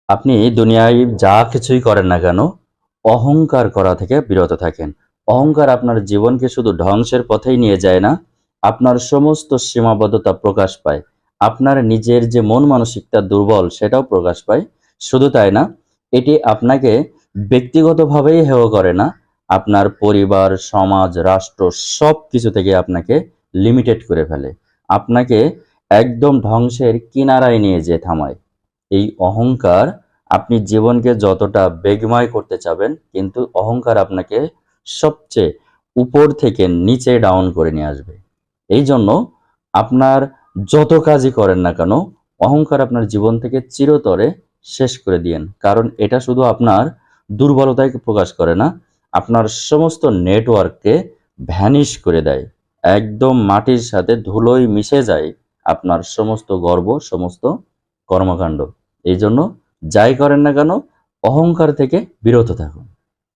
আপনি দুনিয়ায় যা কিছুই করেন না কেন, অহংকার করা থেকে বিরত থাকেন। অহংকার আপনার জীবনকে শুধু ধ্বংসের পথেই নিয়ে যায় না, আপনার সমস্ত সীমাবদ্ধতা প্রকাশ পায়। আপনার নিজের যে মন মানসিকতা দুর্বল সেটাও প্রকাশ পায়। শুধু তাই না, এটি আপনাকে ব্যক্তিগতভাবেই হেয় করে না, আপনার পরিবার, সমাজ, রাষ্ট্র সবকিছু থেকে আপনাকে লিমিটেড করে ফেলে। আপনাকে একদম ধ্বংসের কিনারায় নিয়ে যেয়ে থামায়। এই অহংকার আপনি জীবনকে যতটা বেগময় করতে চাবেন, কিন্তু অহংকার আপনাকে সবচেয়ে উপর থেকে নিচে ডাউন করে নিয়ে আসবে। এই জন্য আপনার যত কাজই করেন না কেন, অহংকার আপনার জীবন থেকে চিরতরে শেষ করে দিয়েন। কারণ এটা শুধু আপনার দুর্বলতাকে প্রকাশ করে না, আপনার সমস্ত নেটওয়ার্ককে ভ্যানিশ করে দেয়। একদম মাটির সাথে ধুলোয় মিশে যায় আপনার সমস্ত গর্ব, সমস্ত কর্মকাণ্ড। এই জন্য যাই করেন না কেন, অহংকার থেকে বিরত থাকুন।